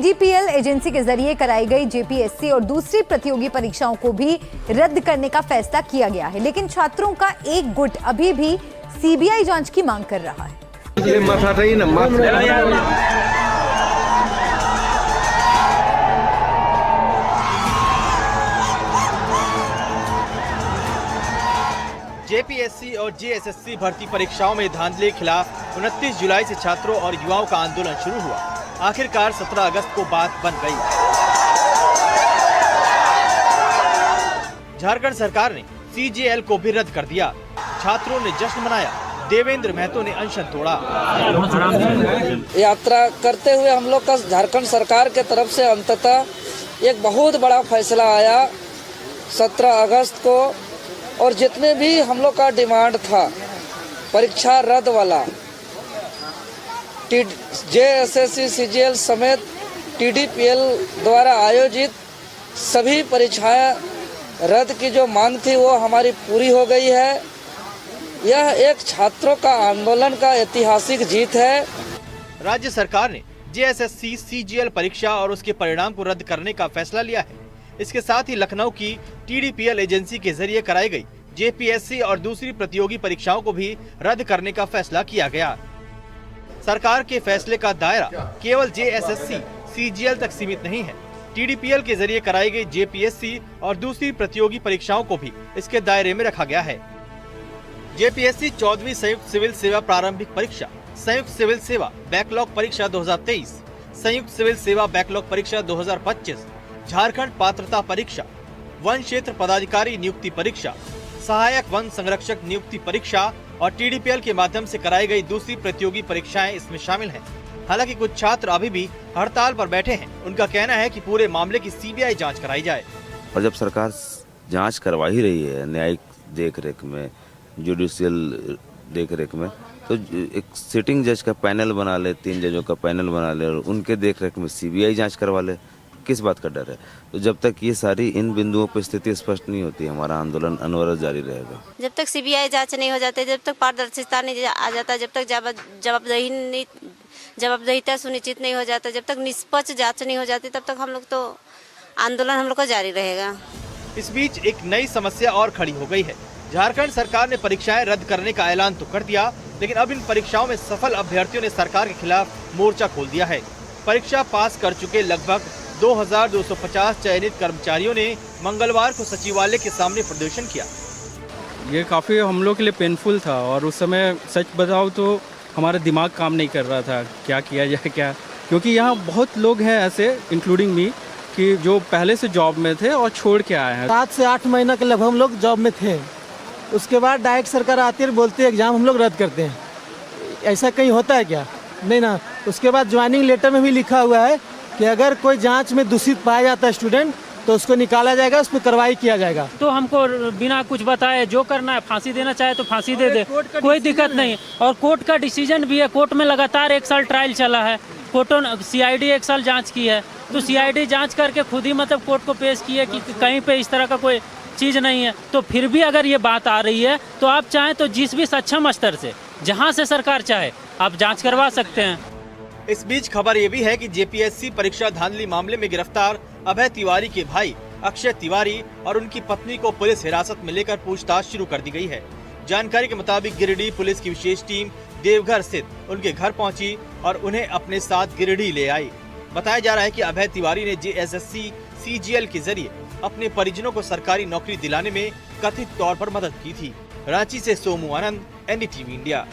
TDPL agency के जरिए कराई गई जेपीएससी और दूसरी प्रतियोगी परीक्षाओं को भी रद्द करने का फैसला किया गया है, लेकिन छात्रों का एक गुट अभी भी सीबीआई जांच की मांग कर रहा है। जेपीएससी और जेएसएससी भर्ती परीक्षाओं में धांधली के खिलाफ 29 जुलाई से छात्रों और युवाओं का आंदोलन शुरू हुआ। आखिरकार 17 अगस्त को बात बन गई। झारखंड सरकार ने सीजीएल को भी रद्द कर दिया। छात्रों ने जश्न मनाया। देवेंद्र महतो ने अनशन तोड़ा। यात्रा करते हुए हम लोग का झारखंड सरकार के तरफ से अंततः एक बहुत बड़ा फैसला आया 17 अगस्त को, और जितने भी हम लोग का डिमांड था परीक्षा रद्द वाला, जेएसएससी सीजीएल समेत टीडीपीएल द्वारा आयोजित सभी परीक्षाएं रद्द की जो मांग थी वो हमारी पूरी हो गई है। यह एक छात्रों का आंदोलन का ऐतिहासिक जीत है। राज्य सरकार ने जेएसएससी सीजीएल परीक्षा और उसके परिणाम को रद्द करने का फैसला लिया है। इसके साथ ही लखनऊ की टीडीपीएल एजेंसी के जरिए कराई गई जेपीएससी और दूसरी प्रतियोगी परीक्षाओं को भी रद्द करने का फैसला किया गया। सरकार के फैसले का दायरा केवल जेएसएससी सीजीएल तक सीमित नहीं है। टीडीपीएल के जरिए कराई गई जेपीएससी और दूसरी प्रतियोगी परीक्षाओं को भी इसके दायरे में रखा गया है। जेपीएससी 14वीं संयुक्त सिविल सेवा प्रारंभिक परीक्षा, संयुक्त सिविल सेवा बैकलॉग परीक्षा 2023, संयुक्त सिविल सेवा बैकलॉग परीक्षा 2025, झारखंड पात्रता परीक्षा, वन क्षेत्र पदाधिकारी नियुक्ति परीक्षा, सहायक वन संरक्षक नियुक्ति परीक्षा और टीडीपीएल के माध्यम से कराई गई दूसरी प्रतियोगी परीक्षाएं इसमें शामिल हैं। हालांकि कुछ छात्र अभी भी हड़ताल पर बैठे हैं। उनका कहना है कि पूरे मामले की सीबीआई जांच कराई जाए। और जब सरकार जांच करवा ही रही है न्यायिक देखरेख में, जुडिशियल देखरेख में, तो एक सिटिंग जज का पैनल बना ले, 3 जजों का पैनल बना ले और उनके देखरेख में सीबीआई जांच करवा ले। किस बात का डर है? तो जब तक ये सारी इन बिंदुओं पर स्थिति स्पष्ट नहीं होती, हमारा आंदोलन अनवरत जारी रहेगा। जब तक सीबीआई जांच नहीं हो जाती, जब तक पारदर्शिता नहीं आ जाता, जब तक जवाबदेहिता सुनिश्चित नहीं हो जाता, जब तक निष्पक्ष जांच नहीं हो जाती, तब तक हम लोग का जारी रहेगा। इस बीच एक नई समस्या और खड़ी हो गई है। झारखंड सरकार ने परीक्षाएं रद्द करने का ऐलान तो कर दिया, लेकिन अब इन परीक्षाओं में सफल अभ्यर्थियों ने सरकार के खिलाफ मोर्चा खोल दिया है। परीक्षा पास कर चुके लगभग 2250 चयनित कर्मचारियों ने मंगलवार को सचिवालय के सामने प्रदर्शन किया। ये काफ़ी हम लोग के लिए पेनफुल था और उस समय सच बताओ तो हमारा दिमाग काम नहीं कर रहा था क्या किया जाए क्या, क्योंकि यहाँ बहुत लोग हैं ऐसे इंक्लूडिंग मी कि जो पहले से जॉब में थे और छोड़ के आए हैं। 7 से 8 महीना के लगभग हम लोग जॉब में थे। उसके बाद डायरेक्ट सरकार आती है, बोलती है एग्ज़ाम हम लोग रद्द करते हैं। ऐसा कहीं होता है क्या? नहीं ना। उसके बाद ज्वाइनिंग लेटर में भी लिखा हुआ है कि अगर कोई जांच में दूषित पाया जाता है स्टूडेंट तो उसको निकाला जाएगा, उस पर कार्रवाई किया जाएगा। तो हमको बिना कुछ बताए जो करना है, फांसी देना चाहे तो फांसी दे दे, कोई दिक्कत नहीं। और कोर्ट का डिसीजन भी है। कोर्ट में लगातार 1 साल ट्रायल चला है। कोर्टों ने सीआईडी 1 साल जांच की है, तो सीआईडी जांच करके खुद ही कोर्ट को पेश की है कि कहीं पे इस तरह का कोई चीज़ नहीं है। तो फिर भी अगर ये बात आ रही है तो आप चाहें तो जिस भी सक्षम स्तर से, जहाँ से सरकार चाहे, आप जाँच करवा सकते हैं। इस बीच खबर ये भी है कि जेपीएससी परीक्षा धांधली मामले में गिरफ्तार अभय तिवारी के भाई अक्षय तिवारी और उनकी पत्नी को पुलिस हिरासत में लेकर पूछताछ शुरू कर दी गई है। जानकारी के मुताबिक गिरिडीह पुलिस की विशेष टीम देवघर स्थित उनके घर पहुंची और उन्हें अपने साथ गिरिडीह ले आई। बताया जा रहा है कि अभय तिवारी ने जेएसएससी सीजीएल के जरिए अपने परिजनों को सरकारी नौकरी दिलाने में कथित तौर पर मदद की थी। रांची से सोमू आनंद, एनडीटीवी इंडिया।